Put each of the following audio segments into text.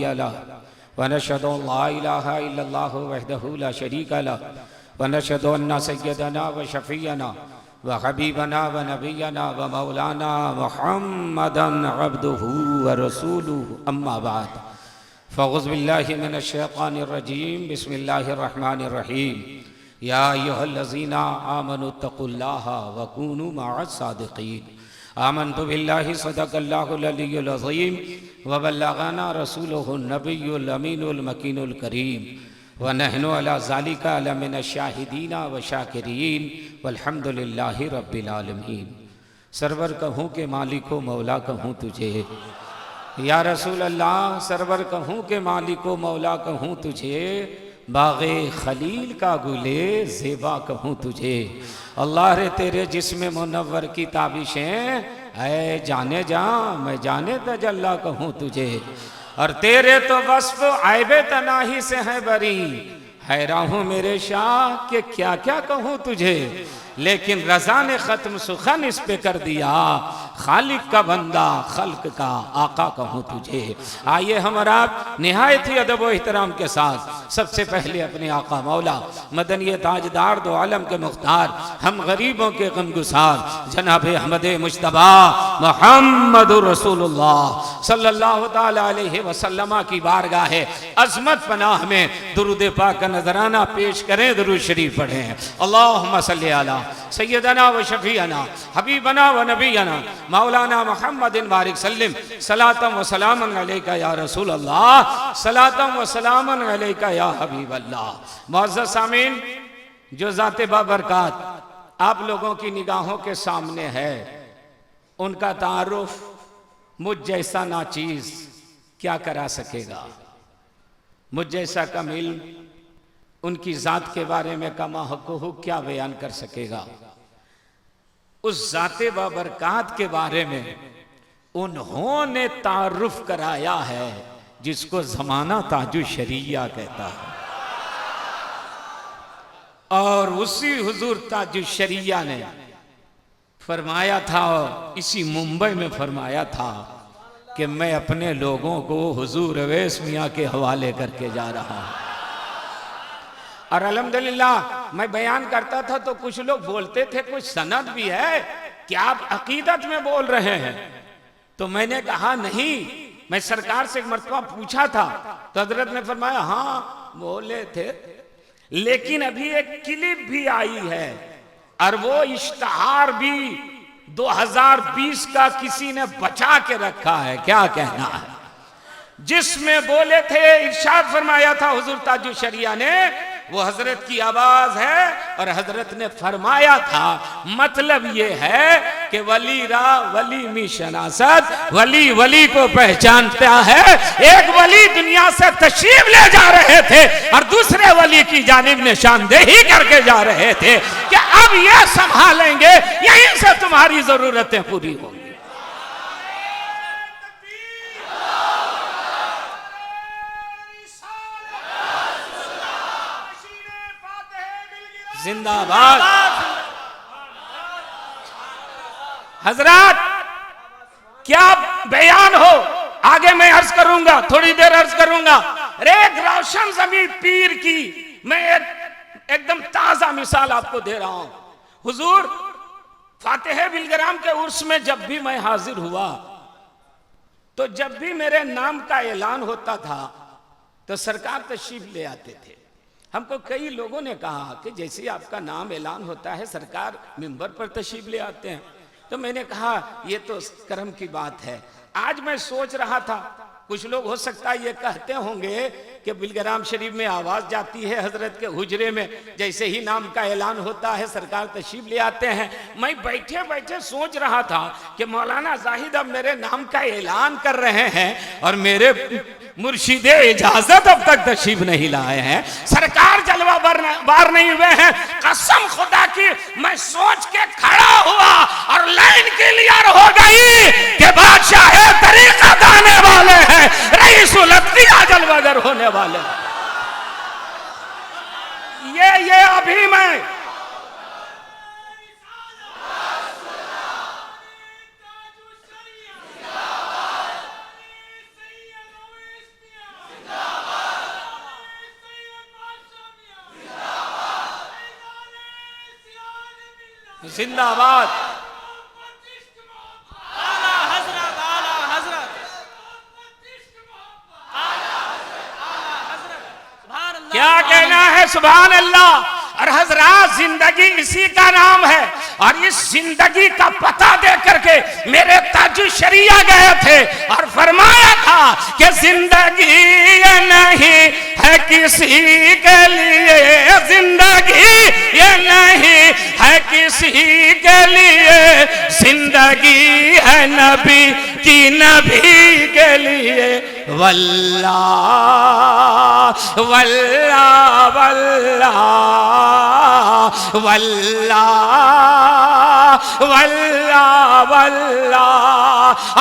हादिय लह व नशहदु अल्ला इलाहा इल्लल्लाहु वहदहु ला शरीका लह व नशहदु अन्ना सय्यदना व शफीअना व हबीबना व नबियना व मौलाना मुहम्मदन अब्दुहु व रसूलुहु अम्मा बाद फ़अऊज़ु बिल्लाहि मिनश शैतानिर रजीम बिस्मिल्लाहिर रहमानिर रहीम या अय्युहल्लज़ीना आमनु तक़ुल्लाहा व कूनू मअस सादिक़ीन आमन्तु बिल्लाहि सदक़ल्लाहुल अलियुल अज़ीम व बल्लगना रसूलुहुन नबियुल अमीनुल मकीनुल करीम व नहनु अला ज़ालिका लमिनश शाहिदीन व शाकिरीन वल्हम्दुलिल्लाहि रब्बिल आलमीन। सरवर कहूँ के मालिको मौला कहूँ तुझे, या रसूल अल्लाह सरवर कहूँ के मालिको मौला कहूँ तुझे, बाग़े खलील का गुले ज़ेबा कहूँ तुझे। अल्लाह रे तेरे जिस्म मुनव्वर की ताबिशें ऐ जाने जा मैं जाने तजल्ला कहूँ तुझे, और तेरे तो वस्फ़ ऐबे तनाही से है बरी, हैरान हूँ मेरे शाह के क्या क्या कहूँ तुझे। लेकिन रज़ा ने ख़त्म सुखन इस पे कर दिया, खालिक का बंदा खल्क का आका कहूँ तुझे। आइए हम और आप निहायत ही अदब व एहतराम के साथ सबसे पहले अपने आका मौला मदनी ताजदार दो आलम के मुख्तार हम गरीबों के गमगुसार जनाब अहमद मुज्तबा मुहम्मदुर रसूलुल्लाह सल्लल्लाहु ताला अलैहि वसल्लम की बारगाह है अज़मत पनाह में दुरूद पाक का नजराना पेश करें, दुरूद शरीफ पढ़ें। अल्लाहुम्मा सल्ली अला सय्यदना व शफीअना हबीबना व नबियना मौलाना मुहम्मदिन बारिक सल्लिम सलातम व सलामन अलैका या रसूल अल्लाह सलातम व सलामन अलैका या हबीब अल्लाह। मुअज़्ज़ज़ सामीन, जो ज़ाते बाबरकात आप लोगों की निगाहों के सामने है, उनका तारुफ मुझ जैसा नाचीज़ क्या करा सकेगा। मुझ जैसा कम इल्म उनकी ज़ात के बारे में कमा हक़ुहु क्या बयान कर सकेगा। उस ज़ाते बाबरकात के बारे में उन्होंने तारुफ कराया है जिसको ज़माना ताजु शरिया कहता है, और उसी हुजूर ताजु शरिया ने फरमाया था, इसी मुंबई में फरमाया था कि मैं अपने लोगों को हुजूर अवैस मियाँ के हवाले करके जा रहा हूँ। और अल्हम्दुलिल्लाह मैं बयान करता था तो कुछ लोग बोलते थे कुछ सनद भी है कि आप अकीदत में बोल रहे हैं, तो मैंने कहा नहीं, मैं सरकार से एक मर्तबा पूछा था तो हजरत ने फरमाया हाँ बोले थे, लेकिन अभी एक क्लिप भी आई है और वो इश्तहार भी 2020 का किसी ने बचा के रखा है, क्या कहना है, जिसमें बोले थे, इरशाद फरमाया था हुजूर ताजु शरिया ने, वो हजरत की आवाज है और हजरत ने फरमाया था मतलब ये है कि वली रा वली मी शनासत, वली वली को पहचानता है। एक वली दुनिया से तशरीफ ले जा रहे थे और दूसरे वली की जानिब निशानदेही करके जा रहे थे कि अब ये संभालेंगे, यहीं से तुम्हारी जरूरतें पूरी होंगी। जिंदाबाद। हजरात क्या बयान हो, आगे मैं अर्ज करूंगा, थोड़ी देर अर्ज करूंगा। एक रोशन ज़मीर पीर की मैं एकदम ताजा मिसाल आपको दे रहा हूं। हुजूर फातिह बिलग्राम के उर्स में जब भी मैं हाजिर हुआ तो जब भी मेरे नाम का ऐलान होता था तो सरकार तशरीफ ले आते थे। हमको कई लोगों ने कहा कि जैसे आपका नाम ऐलान होता है सरकार मिंबर पर तशरीफ ले आते हैं, तो मैंने कहा ये तो करम की बात है। आज मैं सोच रहा था कुछ लोग हो सकता है ये कहते होंगे कि बिलग्राम शरीफ में आवाज जाती है हजरत के हुजरे में, जैसे ही नाम का ऐलान होता है सरकार तशरीफ ले आते हैं। मैं बैठे बैठे सोच रहा था कि मौलाना जाहिद अब मेरे नाम का ऐलान कर रहे हैं और मेरे मुर्शिदे इजाजत अब तक तशरीफ नहीं लाए हैं, सरकार जलवा बार नहीं हुए हैं। कसम खुदा की मैं सोच के खड़ा हुआ और लाइन क्लियर हो गई कि बादशाह तरीका गाने वाले हैं, रईसुल अत्किया जलवागर होने वाले। ये अभी मैं जिंदाबाद। क्या कहना है, सुभान अल्लाह। और हजरात, जिंदगी इसी का नाम है। और इस जिंदगी का पता दे करके मेरे ताजुल शरिया गए थे और फरमाया था कि जिंदगी ये नहीं है किसी के लिए, जिंदगी ये नहीं है किसी के लिए, जिंदगी है नबी की, नबी के लिए। वल्लाह वल्लाह वल्लाह वल्लाह वल्लाह वल्लाह।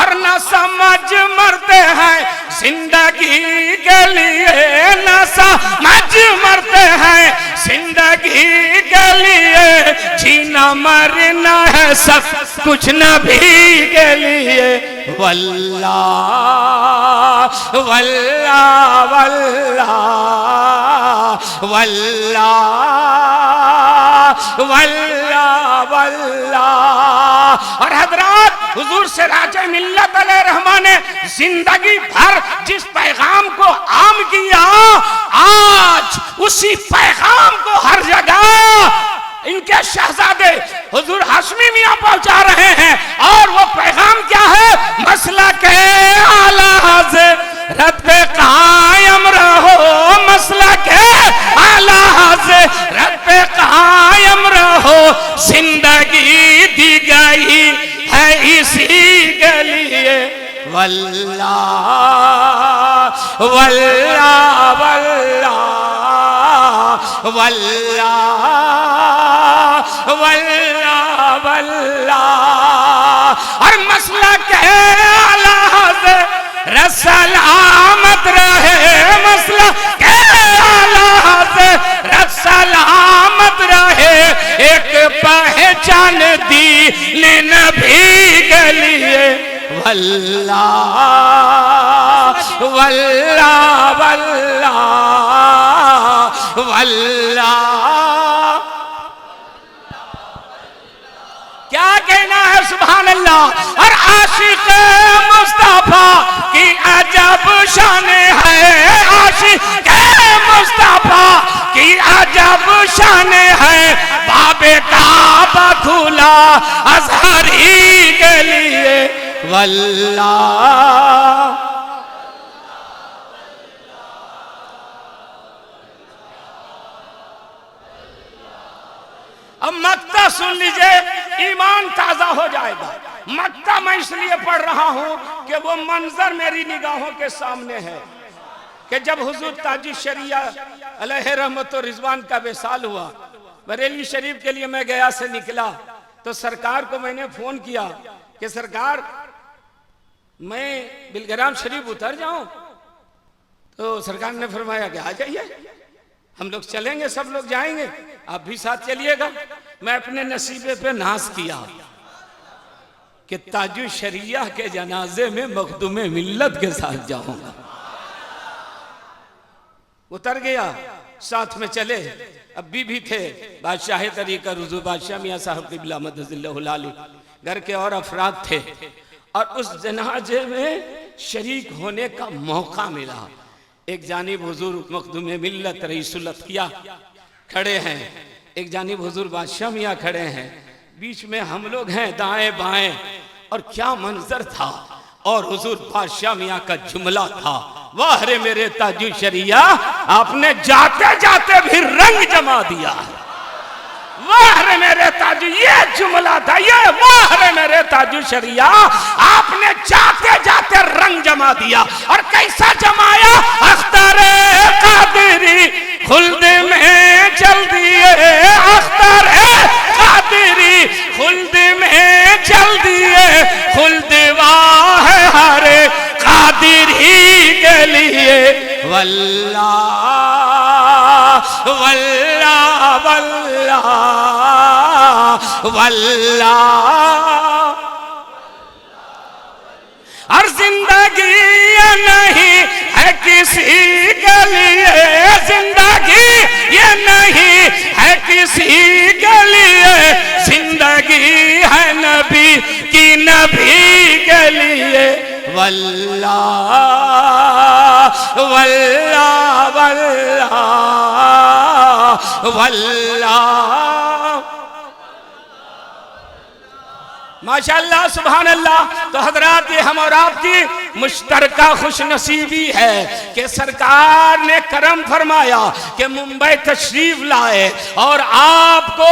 और न समझ मरते हैं जिंदगी के लिए, न समझ मरते हैं जिंदगी के लिए, जीना मरना है सब कुछ नबी के लिए। वल्लाह वल्लाह वल्लाह वल्लाह वल्लाह वल्लाह। और हजरात, हुजूर से राजा मिल्लत अलैहिर्रहमान ने जिंदगी भर जिस पैगाम को आम किया, आज उसी पैगाम को हर जगह इनके शहजादे हुजूर हाशमी मियां पहुंचा रहे हैं। और वो पैगाम क्या है? मसला के आला हज़रत पे कायम रहो, मसला के आला हज़रत पे कायम रहो, जिंदगी दी गई है इसी के लिए। वल्लाह वल्लाह वल्लाह वल्लाह वल्लाह वल्लाह। और मसला के आला हज़रत सलामत रहे, मसला के आला हज़रत सलामत रहे, एक पहचान दीन नबी के लिए। वल्लाह वल्लाह वल्लाह वल्लाह। क्या कहना है, सुभान अल्लाह। और आशिक मुस्तफा की अजब शान है, आशिक मुस्तफा की अजब शान है, बाबे काबा खुला अज़हरी के लिए। वल्लाह अब मक्ता सुन लीजिए, ईमान ताजा हो जाएगा। मक्ता मैं इसलिए पढ़ रहा हूं कि वो मंजर मेरी निगाहों के सामने है कि जब हुजूर ताजुल शरिया अलैहि रहमत व रिजवान का विसाल हुआ, बरेली शरीफ के लिए मैं गया से निकला तो सरकार को मैंने फोन किया कि सरकार मैं बिलग्राम शरीफ उतर जाऊं, तो सरकार ने फरमाया कि आ जाइए, हम लोग चलेंगे, सब लोग जाएंगे, आप भी साथ चलिएगा। मैं अपने नसीबे पे नाज किया कि ताजुल शरिया के जनाजे में मखदूमे मिल्लत के साथ जाऊंगा। उतर गया, साथ में चले। अब भी थे बादशाह तरीका रुजू बादशाह मियां साहब क़िबला मदजिल्लहुल आली, घर के और अफराद थे। और उस जनाजे में शरीक होने का मौका मिला। एक जानिब हुजूर मखदूमे मिल्लत रईसुल अत्किया खड़े हैं, एक जानिब हुजूर बादशाह मियां खड़े हैं, बीच में हम लोग हैं दाएं बाएं। और क्या मंजर था, और हुजूर बादशाह मियां का जुमला था, वाह रे मेरे ताजुल शरिया, आपने जाते जाते भी रंग जमा दिया। वाह रे मेरे ताजु, ये जुमला था, ये वाह रे मेरे ताजुल शरिया, आपने जाते जाते रंग जमा दिया। और कैसा जमाया? अख्तरे कादिरी खुल्द में चल दिए, अख्तरे कादिरी खुल्द में चल दिए, खुल्द वाह हरे कादिरी के लिए। वल्लाह वल्लाह वल्लाह वल्लाह। और जिंदगी ये नहीं है किसी के लिए, जिंदगी ये नहीं है किसी के लिए, जिंदगी है नबी की, नबी के लिए वल्लाह वल्लाह वल्लाह वल्लाह। माशाअल्लाह सुभान अल्लाह। तो हजरात, ये हम और आपकी मुश्तरका खुशनसीबी है कि सरकार ने करम फरमाया कि मुंबई तशरीफ लाए और आपको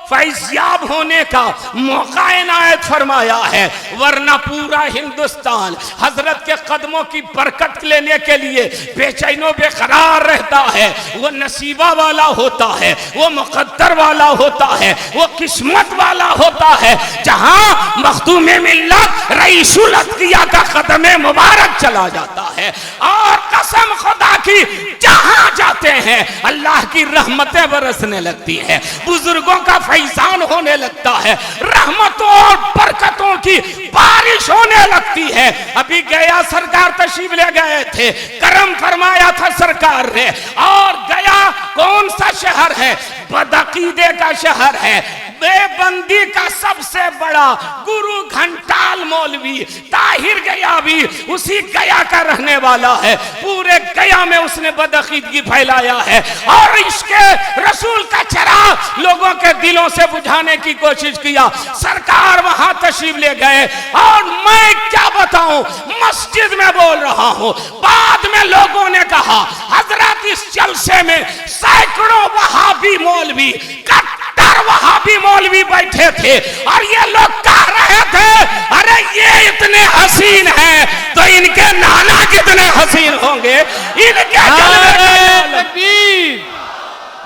फैज़याब होने का मौका इनायत फरमाया है, वरना पूरा हिंदुस्तान हजरत के कदमों की बरकत लेने के लिए बेचैनो बेकरार रहता है। वो नसीबा वाला होता है, वो मुकद्दर वाला होता है, वो किस्मत वाला होता है, जहां मखदूम मिल्लत रईसुल अत्किया का कदम मुबारक चला जाता है। और कसम खुदा की, जहां जाते हैं अल्लाह की रहमतें बरसने लगती है, बुजुर्गों का फैजान होने लगता है, रहमतों और बरकतों की बारिश होने लगती है। अभी गया सरकार तशरीफ ले गए थे, करम फरमाया था सरकार ने। और गया कौन सा शहर है? बदअकीदे का शहर है, बेबंदी का सबसे बड़ा गुरु घंटाल मौलवी ताहिर गया भी उसी गया का रहने वाला है। पूरे गया में उसने बदअकीदगी फैलाया है और इसके रसूल का चिराग लोगों के दिलों से बुझाने की कोशिश किया। सरकार वहां तशरीफ ले गए और मैं क्या बताऊं, मस्जिद में बोल रहा हूं, बाद में लोगों ने कहा हजरत इस जलसे में सैकड़ों वहाबी मौलवी, कट्टर वहाबी मौलवी बैठे थे और ये लोग कह रहे थे अरे ये इतने हसीन हैं तो इनके नाना कितने हसीन होंगे। इनके नारे तकबीर,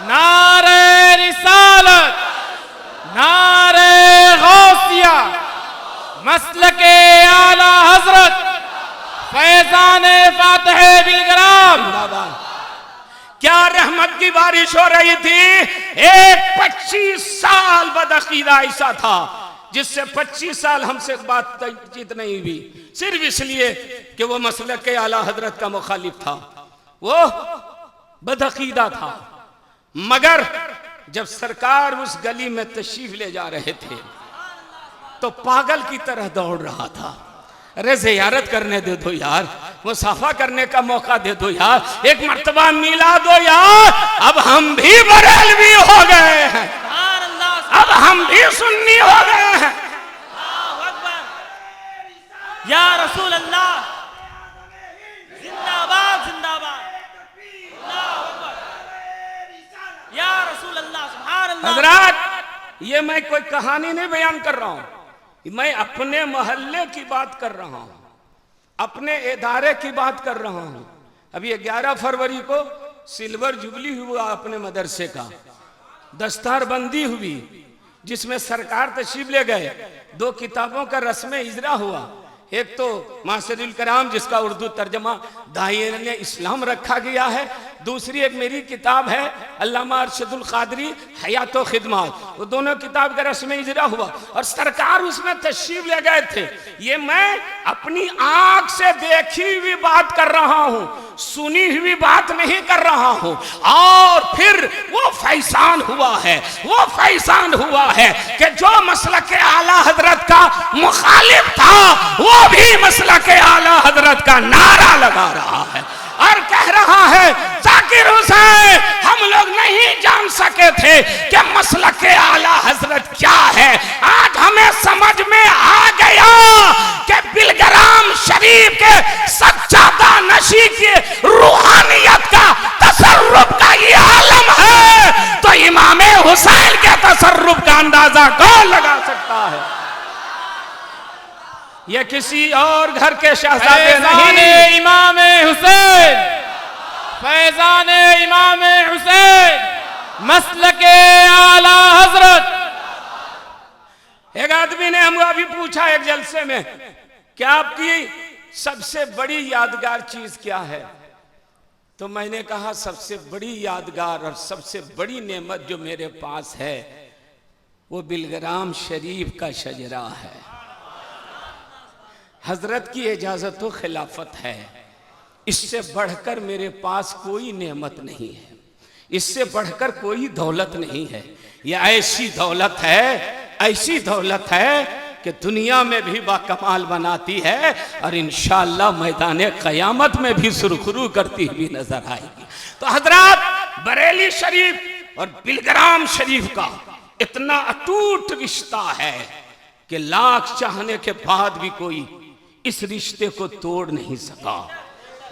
नारे रिसालत, नारे गौसिया, मसलके आला हजरत फैजान फातिह बिलग्राम। क्या रहमत की बारिश हो रही थी। एक 25 साल बदअकीदा ऐसा था जिससे 25 साल हमसे बातचीत नहीं हुई, सिर्फ इसलिए कि वो मसलक के आला हजरत का मुखालिफ था, वो बदअकीदा था। मगर जब सरकार उस गली में तशरीफ ले जा रहे थे तो पागल की तरह दौड़ रहा था। अरे ज़ियारत करने दे दो यार, मुसाफा करने का मौका दे दो यार, एक मर्तबा मिला दो यार। अब हम भी बरेलवी हो गए हैं, अब हम भी सुन्नी हो गए हैं। या रसूल अल्लाह जिंदाबाद जिंदाबाद, या रसूल अल्लाह सुभान अल्लाह। हजरात, ये मैं कोई कहानी नहीं बयान कर रहा हूं, मैं अपने मोहल्ले की बात कर रहा हूं, अपने इदारे की बात कर रहा हूं। अभी 11 फरवरी को सिल्वर जुबली हुआ अपने मदरसे का, दस्तारबंदी हुई जिसमें सरकार तशरीफ ले गए। 2 किताबों का रस्म इजरा हुआ, एक तो मासरुल कलाम जिसका उर्दू तर्जमा दायरे ने इस्लाम रखा गया है, दूसरी एक मेरी किताब है अल्लामा अरशदुल कादरी हयात व खिदमत, वो दोनों किताब का रस्म इजरा हुआ और सरकार उसमें तशरीफ ले गए थे। ये मैं अपनी आंख से देखी हुई बात कर रहा हूं, सुनी हुई बात नहीं कर रहा हूं। और फिर वो फैसान हुआ है, वो फैसान हुआ है कि जो मसलक आला हजरत का मुखालिफ था वो भी मसलक आला हजरत का नारा लगा रहा है और कह रहा है जाकिर हुसैन हम लोग नहीं जान सके थे कि मसलक आला हजरत क्या है। आज हमें समझ में आ गया कि बिलग्राम शरीफ के सज्जादा नशी की रूहानियत का तसर्रुफ का ये आलम है, तो इमाम हुसैन के तसर्रुफ का अंदाजा कौन लगा सकता है। ये किसी और घर के शहजादे नहीं, इमाम हुसैन, फैजान इमाम हुसैन, मसलके आला हजरत। एक आदमी ने हमको अभी पूछा एक जलसे में कि आपकी सबसे बड़ी यादगार चीज क्या है, तो मैंने कहा सबसे बड़ी यादगार और सबसे बड़ी नेमत जो मेरे पास है वो बिलग्राम शरीफ का शजरा है। हजरत की इजाजत व खिलाफत है, इससे बढ़कर मेरे पास कोई नेमत नहीं है। इससे बढ़कर कोई दौलत नहीं है। ये ऐसी दौलत है, ऐसी दौलत है कि दुनिया में भी बाकमाल बनाती है और इंशाअल्लाह मैदान क़यामत में भी सुरखरू करती हुई नजर आएगी। तो हजरात, बरेली शरीफ और बिलग्राम शरीफ का इतना अटूट रिश्ता है कि लाख चाहने के बाद भी कोई इस रिश्ते को तोड़ नहीं सका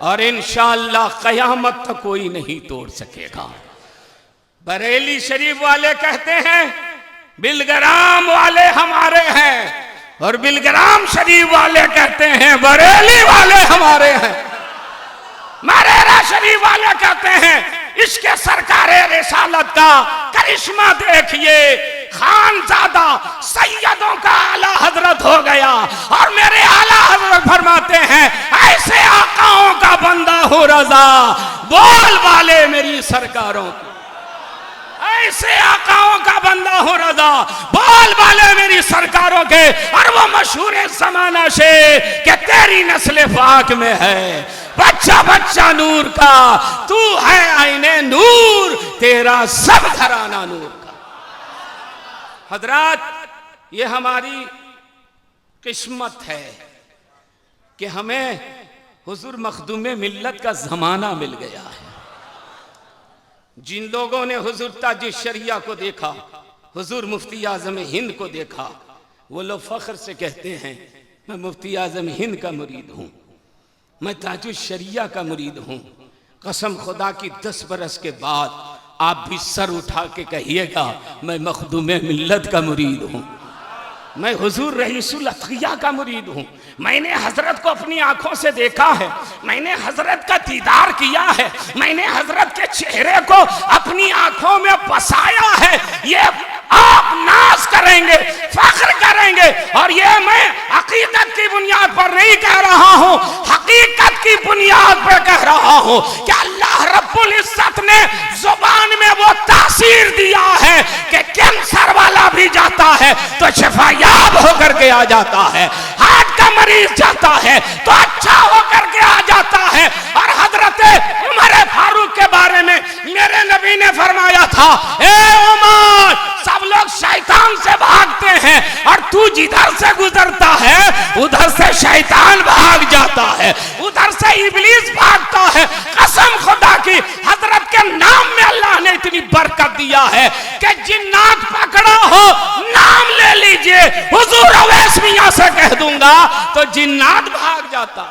और इंशाअल्लाह क़यामत तक कोई नहीं तोड़ सकेगा। बरेली शरीफ वाले कहते हैं बिलग्राम वाले हमारे हैं और बिलग्राम शरीफ वाले कहते हैं बरेली वाले हमारे हैं। मरेरा शरीफ वाले कहते हैं इसके सरकारे रिसालत का करिश्मा देखिए, खानजादा सैयदों का आला हजरत हो गया और मेरे आला हजरत फरमाते हैं ऐसे आकाओं का बंदा हो रजा, बोल वाले मेरी सरकारों की, ऐसे आकाओं का बंदा हो रजा, बोल वाले मेरी सरकारों के। और वो मशहूर जमाना से कि तेरी नस्ल पाक में है बच्चा बच्चा नूर का, तू है आईने नूर, तेरा सब घराना नूर का। हजरात, ये हमारी किस्मत है कि हमें हुजूर मखदूम मिल्लत का जमाना मिल गया है। जिन लोगों ने हुजूर ताज शरिया को देखा, हुजूर मुफ्ती आजम हिंद को देखा, वो लोग फख्र से कहते हैं मैं मुफ्ती आजम हिंद का मुरीद हूँ, मैं ताज शरिया का मुरीद हूँ। कसम खुदा की 10 बरस के बाद आप भी सर उठा के कहिएगा मैं मखदूम मिल्लत का मुरीद हूँ, मैं हुजूर रईसुल अतकिया का मुरीद हूँ। मैंने हजरत को अपनी आंखों से देखा है, मैंने हजरत का दीदार किया है, मैंने हजरत के चेहरे को अपनी आंखों में बसाया है। ये आप नाज करेंगे, फख्र करेंगे। और ये मैं अकीदत की बुनियाद पर नहीं कह रहा हूँ, हकीकत की बुनियाद पर कह रहा हूँ कि अल्लाह रब्बुल इज्जत ने जुबान में वो तासीर दिया है कि कैंसर वाला भी जाता है तो शिफायाब होकर के आ जाता है, हार्ट का मरीज जाता है तो अच्छा होकर के आ जाता है। और हजरत उमर फारूक के बारे में मेरे नबी ने फरमाया था, ए उमर, सब लोग शैतान से भागते हैं और तू जिधर से गुजरता है उधर से शैतान भाग जाता है, उधर से इब्लीस भागता है। कसम खुदा की, हजरत के नाम में अल्लाह ने इतनी बरकत दिया है कि जिन्नात पकड़ा हो नाम ले लीजिए, हुजूर अवैस मियां से कह दूंगा तो जिन्नात भाग जाता।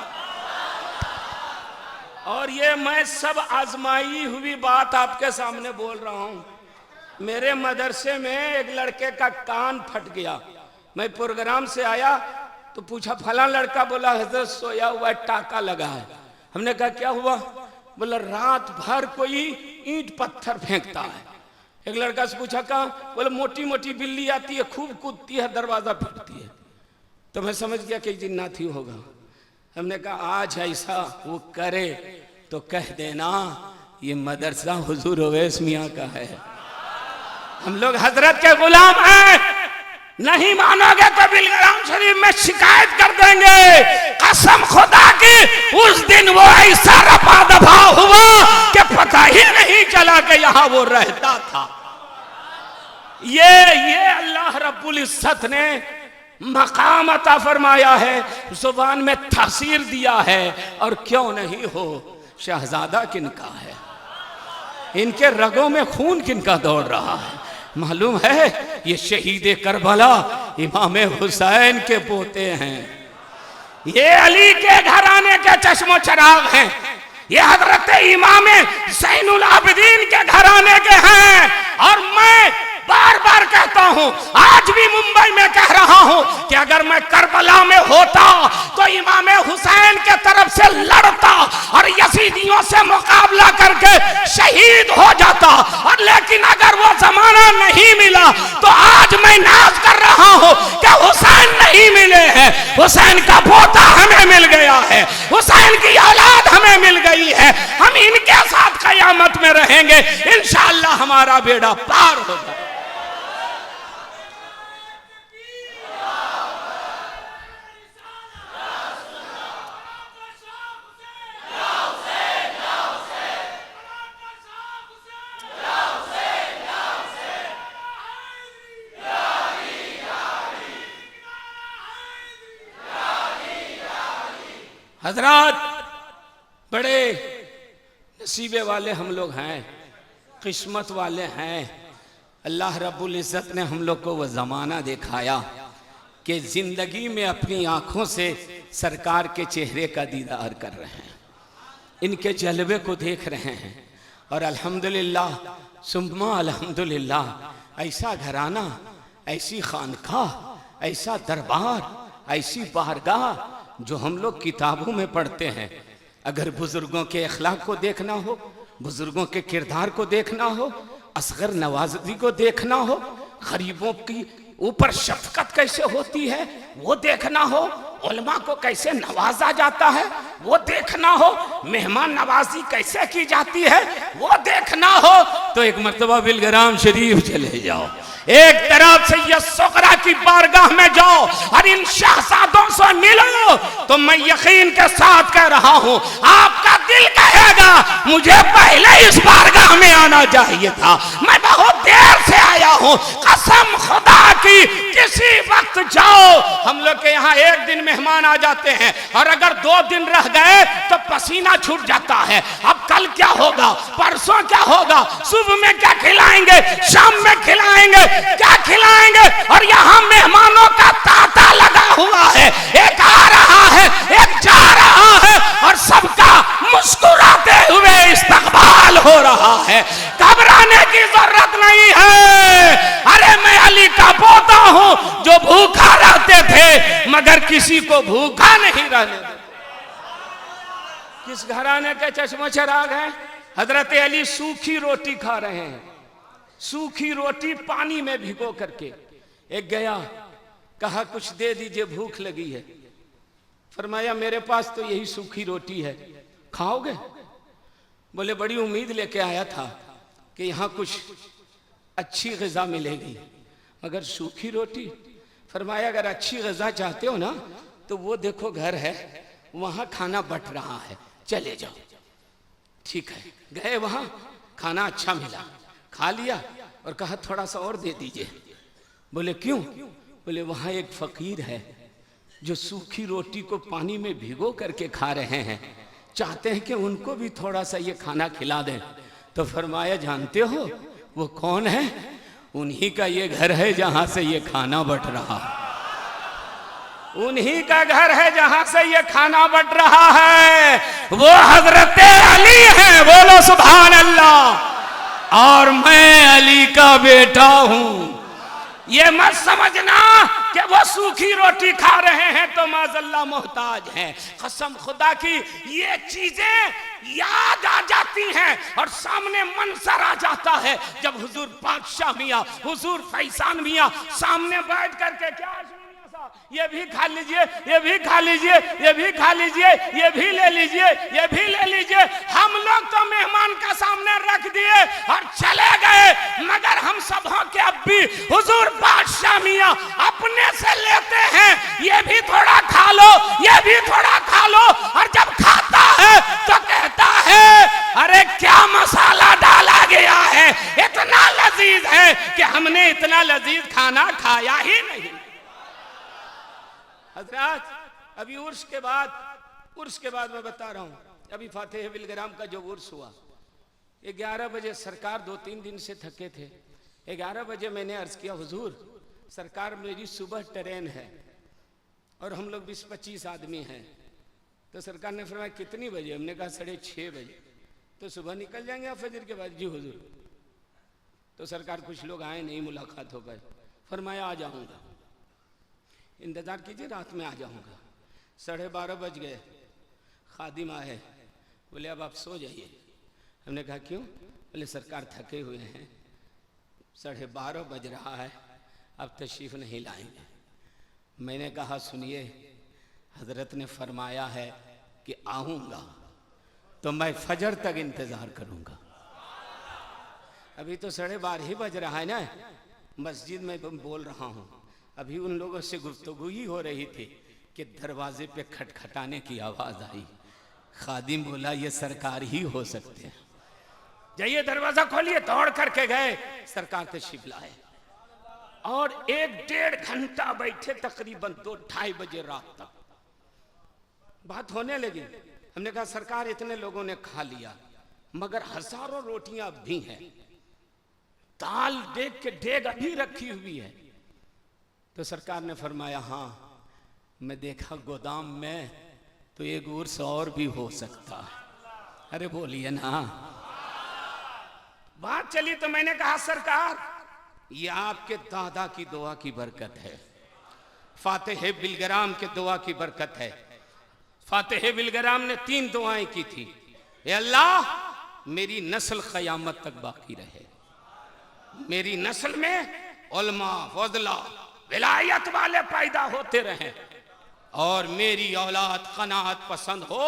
और ये मैं सब आजमाई हुई बात आपके सामने बोल रहा हूं। मेरे मदरसे में एक लड़के का कान फट गया, मैं प्रोग्राम से आया तो पूछा फला लड़का, बोला हजरत सोया हुआ टाका लगा है। हमने कहा क्या हुआ? बोला रात भर कोई ईंट पत्थर फेंकता है। एक लड़का से पूछा कहाँ? बोला मोटी मोटी बिल्ली आती है, खूब कूदती है, दरवाजा पीटती है। तो मैं समझ गया कि जिन्नात ही होगा। हमने कहा आज ऐसा वो करे तो कह देना ये मदरसा हुजूर अवैस मियां का है, हम लोग हजरत के गुलाम हैं। नहीं मानोगे तो बिलग्राम शरीफ में शिकायत कर देंगे। कसम खुदा की, उस दिन वो ऐसा रफा दफा हुआ कि पता ही नहीं चला कि यहां वो रहता था। ये अल्लाह रब्बुल इज्जत ने मकाम अता फरमाया है, जुबान में तासीर दिया है। और क्यों नहीं हो, शहजादा किनका है, इनके रगों में खून किनका दौड़ रहा है मालूम है? ये शहीद करबला इमाम हुसैन के पोते हैं, ये अली के घराने के चश्मो चराग हैं, ये हजरत इमाम ज़ैनुल आबिदीन के घराने के हैं। और मैं बार बार कहता हूं, आज भी मुंबई में कह रहा हूं कि अगर मैं करबला में होता तो इमाम हुसैन के तरफ से लड़ता और यजीदियों से मुकाबला करके शहीद हो जाता। और लेकिन अगर वो जमाना नहीं मिला तो आज मैं नाज कर रहा हूं कि हुसैन नहीं मिले हैं, हुसैन का पोता हमें मिल गया है, हुसैन की औलाद हमें मिल गई है। हम इनके साथ कयामत में रहेंगे, इंशाअल्लाह हमारा बेड़ा पार होगा। हजरात, बड़े नसीबे वाले हम लोग हैं, किस्मत वाले हैं। अल्लाह रब्बुल इज़्ज़त ने हम लोग को वह ज़माना दिखाया कि ज़िंदगी में अपनी आँखों से सरकार के चेहरे का दीदार कर रहे हैं, इनके जलवे को देख रहे हैं। और अल्हम्दुलिल्लाह सुम्मा अल्हम्दुलिल्लाह, ऐसा घराना, ऐसी खानकाह, ऐसा दरबार, ऐसी बारगाह जो हम लोग किताबों में पढ़ते हैं। अगर बुजुर्गों के अखलाक को देखना हो, बुजुर्गों के किरदार को देखना हो, असगर नवाजी को देखना हो, गरीबों की ऊपर शफकत कैसे होती है वो देखना हो, उलमा को कैसे नवाजा जाता है वो देखना हो, मेहमान नवाजी कैसे की जाती है वो देखना हो, तो एक मर्तबा बिलग्राम शरीफ चले जाओ, एक तरफ सैयद सुकरा की बारगाह में जाओ और इन शहजादों से मिलो। तो मैं यकीन के साथ कह रहा हूं, आपका दिल कहेगा मुझे पहले इस बारगाह में आना चाहिए था, मैं बहुत देर से आया हूं। कसम खुदा की, किसी वक्त जाओ, हम लोग के यहाँ एक दिन मेहमान आ जाते हैं और अगर 2 दिन रह गए तो पसीना छूट जाता है। अब कल क्या होगा, परसों क्या होगा, सुबह में क्या खिलाएंगे, शाम में खिलाएंगे, क्या खिलाएंगे, और यहाँ मेहमानों का तांता लगा हुआ है, एक आ रहा है एक जा रहा है और सबका मुस्कुराते हुए इस्तकबाल हो रहा है। घबराने की जरूरत नहीं है। अरे मैं अली का पोता हूं जो भूखा रहते थे मगर किसी को भूखा नहीं रहने देते। किस घराने के चश्मो चराग हैं? हजरत अली सूखी रोटी खा रहे हैं, सूखी रोटी पानी में भिगो करके। एक गया, कहा कुछ दे दीजिए, भूख लगी है। फरमाया मेरे पास तो यही सूखी रोटी है, खाओगे? बोले बड़ी उम्मीद लेके आया था कि यहाँ कुछ अच्छी ग़िज़ा मिलेगी, मगर सूखी रोटी। फरमाया अगर अच्छी ग़िज़ा चाहते हो ना तो वो देखो घर है, वहाँ खाना बट रहा है, चले जाओ। ठीक है, गए वहाँ, खाना अच्छा मिला, खा लिया और कहा थोड़ा सा और दे दीजिए। बोले क्यों? बोले वहाँ एक फ़कीर है जो सूखी रोटी को पानी में भिगो करके खा रहे हैं, चाहते हैं कि उनको भी थोड़ा सा ये खाना खिला दें। तो फरमाया जानते हो वो कौन है? उन्हीं का ये घर है जहाँ से ये खाना बट रहा, उन्हीं का घर है जहाँ से ये खाना बट रहा है, वो हजरत अली है। बोलो सुभान अल्लाह। और मैं अली का बेटा हूं। ये मत समझना कि वो सूखी रोटी खा रहे हैं तो माज़अल्लाह मोहताज हैं। कसम खुदा की, ये चीजें याद आ जाती हैं और सामने मंजर आ जाता है जब हुजूर बादशाह मियाँ, हुजूर फैसान मियाँ सामने बैठ करके, क्या ये भी खा लीजिए, ये भी खा लीजिए, ये भी खा लीजिए, ये भी ले लीजिए, ये भी ले लीजिए। हम लोग तो मेहमान का सामने रख दिए और चले गए, मगर हम सबों के अब भी हुजूर बादशाह मियाँ अपने से लेते हैं, ये भी थोड़ा खा लो, ये भी थोड़ा खा लो। और जब खाता है तो कहता है अरे क्या मसाला डाला गया है, इतना लजीज है कि हमने इतना लजीज खाना खाया ही नहीं। हजरात, अभी उर्स के बाद मैं बता रहा हूँ, अभी फातेह बिलग्राम का जो उर्स हुआ, 11 बजे सरकार 2-3 दिन से थके थे। 11 बजे मैंने अर्ज किया हुजूर सरकार मेरी सुबह ट्रेन है और हम लोग 20-25 आदमी हैं। तो सरकार ने फरमाया कितनी बजे? हमने कहा 6:30 बजे। तो सुबह निकल जाएंगे आप फजर के बाद? जी हुजूर। तो सरकार कुछ लोग आए नहीं, मुलाकात हो गए। फरमाया आ जाऊँगा, इंतज़ार कीजिए, रात में आ जाऊँगा। 12:30 बज गए, खादिम आए, बोले अब आप सो जाइए। हमने कहा क्यों? बोले सरकार थके हुए हैं, 12:30 बज रहा है, अब तशरीफ़ नहीं लाएंगे। मैंने कहा सुनिए, हजरत ने फरमाया है कि आऊँगा तो मैं फजर तक इंतज़ार करूँगा। अभी तो 12:30 ही बज रहा है ना, मस्जिद में बोल रहा हूँ। अभी उन लोगों से गुफ्तगू ही हो रही थी कि दरवाजे पे खटखटाने की आवाज़ आई। खादिम बोला ये सरकार ही हो सकते हैं, जाइए दरवाज़ा खोलिए। दौड़ करके गए, सरकार तशरीफ लाए और 1-1.5 घंटा बैठे, तकरीबन 2-2:30 बजे रात तक। बात होने लगी। हमने कहा सरकार इतने लोगों ने खा लिया मगर हजारों रोटियां भी हैं, दाल देख के डेग अभी रखी हुई है। तो सरकार ने फरमाया हाँ मैं देखा गोदाम में तो एक उर्स और भी हो सकता है। अरे बोलिए ना। बात चली तो मैंने कहा सरकार ये आपके दादा की दुआ की बरकत है, फातिह बिलग्राम के दुआ की बरकत है। फातिह बिलग्राम ने 3 दुआएं की थी, ए अल्लाह मेरी नस्ल क़यामत तक बाकी रहे, मेरी नस्ल में उलमा फजला विलायत वाले पैदा होते रहें और मेरी औलाद कनात पसंद हो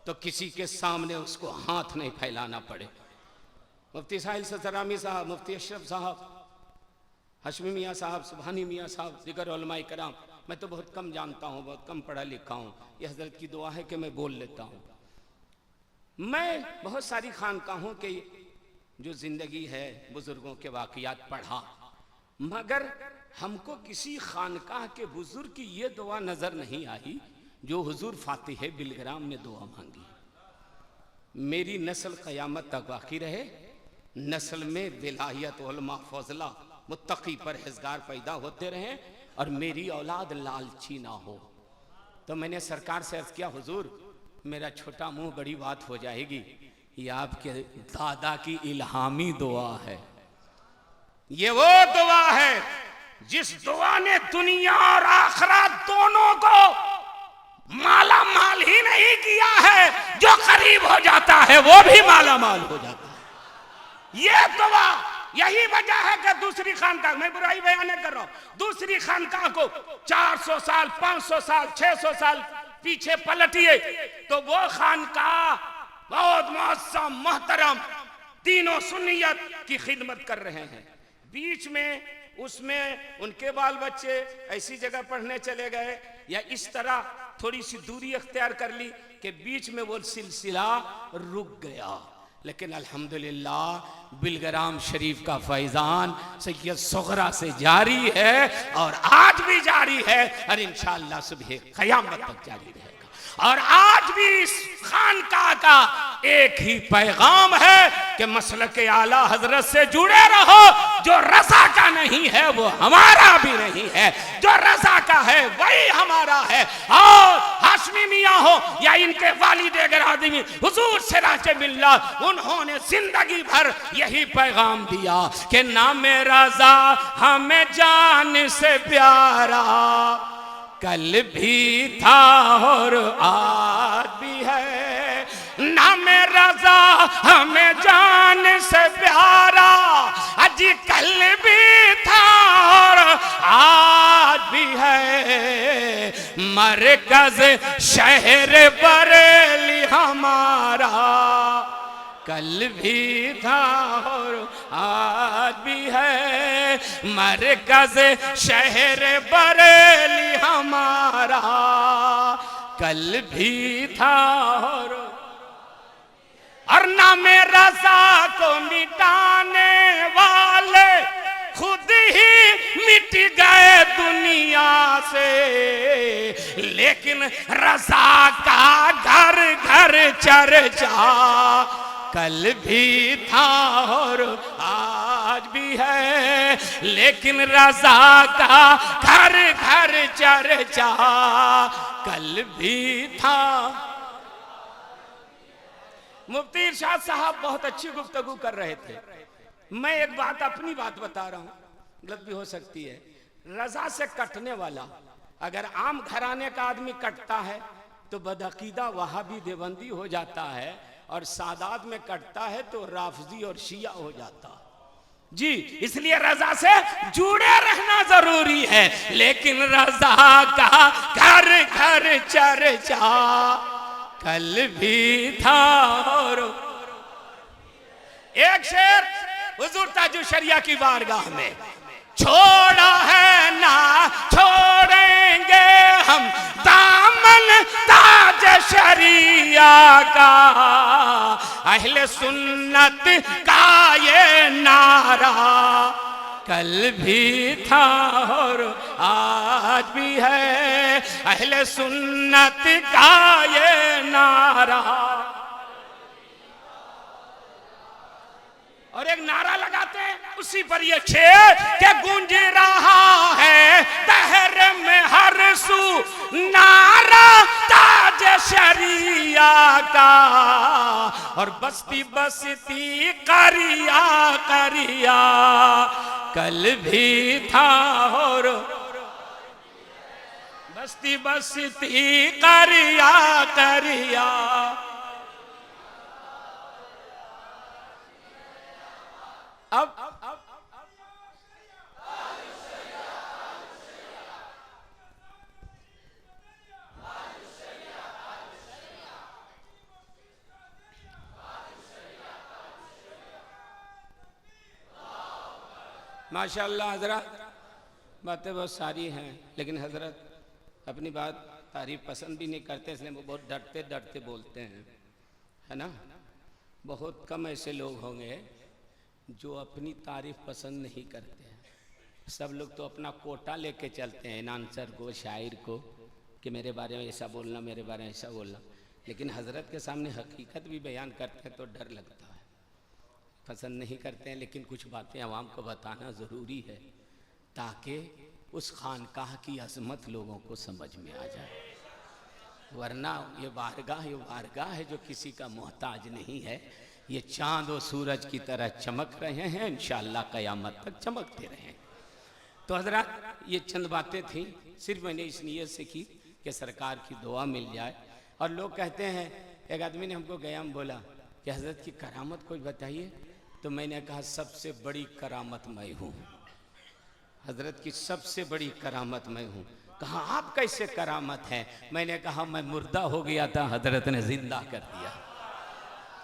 तो किसी के सामने उसको हाथ नहीं फैलाना पड़े। मुफ्ती साहिल सतरामी साहब, मुफ्ती अशरफ साहब, हशमी मियाँ साहब, सुबहानी मियाँ साहब, दिगर उलमाए कराम, मैं तो बहुत कम जानता हूँ, बहुत कम पढ़ा लिखा हूँ। यह हजरत की दुआ है कि मैं बोल लेता हूँ। मैं बहुत सारी खानकाहों के जो जिंदगी है बुजुर्गों के वाक़ियात पढ़ा, मगर हमको किसी खानकाह के बुजुर्ग की ये दुआ नजर नहीं आई जो हुजूर फातिह बिलग्राम ने दुआ मांगी, मेरी नस्ल क़यामत तक बाकी रहे, नस्ल में विलायत उलमा फजला मुत्तकी परहेज़गार पैदा होते रहें और मेरी औलाद लालची ना हो। तो मैंने सरकार से अर्ज किया हुजूर मेरा छोटा मुंह बड़ी बात हो जाएगी, ये आपके दादा की इल्हामी दुआ है, ये वो दुआ है जिस दुआ ने दुनिया और आखिरत दोनों को माला माल ही नहीं किया है, जो करीब हो जाता है वो भी माला माल हो जाता है। ये दुआ, यही वजह है कि दूसरी खानकाह, मैं बुराई बयान नहीं कर रहा हूं, दूसरी खानकाह को 400 साल 500 साल 600 साल पीछे पलटिए तो वो खानकाह बहुत मुअज़्ज़म मोहतरम तीनों सुन्नियत की खिदमत कर रहे हैं। बीच में उसमें उनके बाल बच्चे ऐसी जगह पढ़ने चले गए या इस तरह थोड़ी सी दूरी अख्तियार कर ली कि बीच में वो सिलसिला रुक गया, लेकिन अल्हम्दुलिल्लाह बिलग्राम शरीफ का फैजान सैयद सुगरा से जारी है और आज भी जारी है और इंशाअल्लाह सुबह क़यामत तक जारी रहेगा। और आज भी इस खानकाह का एक ही पैगाम है कि मसलक आला हजरत से जुड़े रहो, जो रज़ा का नहीं है वो हमारा भी नहीं है, जो रज़ा का है वही हमारा है। और हाशमी मियाँ हो या इनके वालिद गिरादमी हुजूर सिराज मिल्लत, उन्होंने जिंदगी भर यही पैगाम दिया कि नाम रज़ा हमें जान से प्यारा, कल भी था और आज भी है, नाम रज़ा हमें जान से प्यारा, अजी कल भी था और आज भी है, मरकज शहर बरेली हमारा, कल भी था और आज भी है, मरकज शहर बरेली हमारा, कल भी था और नाम रज़ा को मिटाने वाले खुद ही मिट गए दुनिया से, लेकिन रज़ा का घर घर चर्चा कल भी था और आज भी है, लेकिन रज़ा का घर घर चर्चा कल भी था। मुफ्ती इरशाद साहब बहुत अच्छी गुफ्तगू कर रहे थे। मैं एक बात अपनी बात बता रहा हूँ, गलत भी हो सकती है। रज़ा से कटने वाला अगर आम घराने का आदमी कटता है तो बदअकीदा वहाबी देवबंदी हो जाता है, और सादात में कटता है तो राफजी और शिया हो जाता जी। इसलिए रज़ा से जुड़े रहना जरूरी है, लेकिन रज़ा का घर घर चर्चा कल भी था और एक शेर हुजूर ताजुल शरिया की बारगाह में, छोड़ा है ना छोड़ेंगे हम दामन ताज शरिया का, अहले सुन्नत का ये नारा कल भी था और आज भी है, अहले अहले सुन्नत का ये नारा। और एक नारा लगाते हैं, उसी पर ये शेर के गूंज रहा है दहर में हर सू नारा ताज शरिया का, और बस्ती बस्ती करिया करिया कल भी था और बस्ती बस्ती करिया करिया। अब माशाअल्लाह हजरत, बातें बहुत सारी हैं, लेकिन हजरत अपनी बात तारीफ पसंद भी नहीं करते, इसलिए वो बहुत डरते डरते बोलते हैं, है ना। बहुत कम ऐसे लोग होंगे जो अपनी तारीफ पसंद नहीं करते हैं। सब लोग तो अपना कोटा लेके चलते हैं, आंसर को, शायर को, कि मेरे बारे में ऐसा बोलना, मेरे बारे में ऐसा बोलना। लेकिन हजरत के सामने हकीकत भी बयान करते हैं तो डर लगता है, पसंद नहीं करते हैं। लेकिन कुछ बातें आवाम को बताना ज़रूरी है ताकि उस खानकाह की अजमत लोगों को समझ में आ जाए। वरना ये वारगाह है जो किसी का मोहताज नहीं है। ये चांद और सूरज की तरह चमक रहे हैं, इंशाअल्लाह क़यामत तक चमकते रहें। तो हज़रात, ये चंद बातें थी, सिर्फ मैंने इस नीयत से की कि सरकार की दुआ मिल जाए। और लोग कहते हैं, एक आदमी ने हमको क़याम बोला कि हज़रत की करामत कोई बताइए, तो मैंने कहा सबसे बड़ी करामत मैं हूँ, हज़रत की सबसे बड़ी करामत मैं हूँ। कहा आप कैसे करामत हैं? मैंने कहा मैं मुर्दा हो गया था, हज़रत ने जिंदा कर दिया।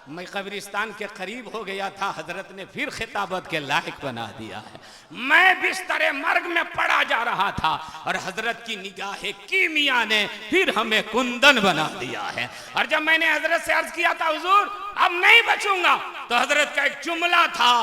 मैं कब्रिस्तान के करीब हो गया था, हज़रत ने फिर खिताबत के लायक बना दिया है। मैं बिस्तर मर्ग में पड़ा जा रहा था और हज़रत की निगाहे कीमिया ने फिर हमें कुंदन बना दिया है। और जब मैंने हज़रत से अर्ज किया था हुजूर अब नहीं बचूंगा, तो हज़रत का एक जुमला था,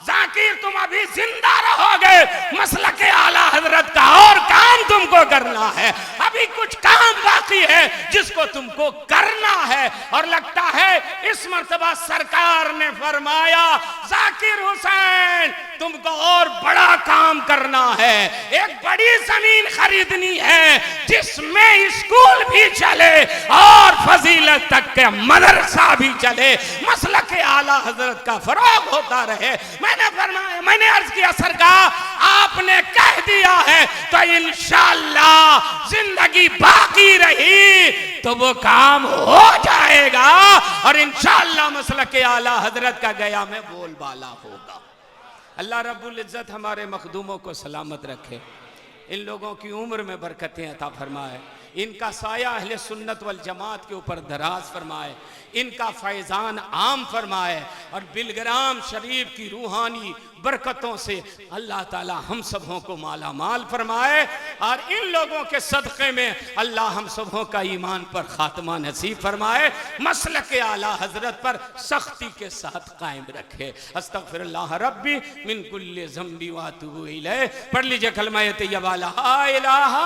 जाकिर तुम अभी जिंदा रहोगे, मसलक आला हजरत का और काम तुमको करना है, अभी कुछ काम बाकी है जिसको तुमको करना है। और लगता है इस मर्तबा सरकार ने फरमाया जाकिर हुसैन तुमको और बड़ा काम करना है, एक बड़ी जमीन खरीदनी है जिसमें स्कूल भी चले और फजीलत तक के मदरसा भी चले, मसलक आला हजरत का फरोग होता रहे। मैंने अर्ज किया सरकार आपने कह दिया है तो इंशाअल्लाह जिंदगी बाकी रही तो वो काम हो जाएगा और इंशाअल्लाह मसलक आला हजरत का गया में बोलबाला होगा। अल्लाह रब्बुल इज्जत हमारे मखदूमों को सलामत रखे, इन लोगों की उम्र में बरकतें अता फरमाए, इनका साया अहले सुन्नत वल जमात के ऊपर दराज फरमाए, इनका फैज़ान आम फरमाए और बिलग्राम शरीफ की रूहानी बरकतों से अल्लाह ताला हम सबों को माला माल फरमाए और इन लोगों के सदक़े में अल्लाह हम सबों का ईमान पर खात्मा नसीब फरमाए, मसलक आला हजरत पर सख्ती के साथ कायम रखे। अस्तगफिरुल्लाह रब्बी मिन कुल्ली ज़ंबी व अतूबु इलैह। पढ़ लीजिए कलमा तैयबा ला इलाहा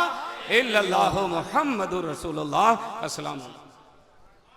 इल्लल्लाहु मुहम्मदुर रसूलुल्लाह। अस्सलाम।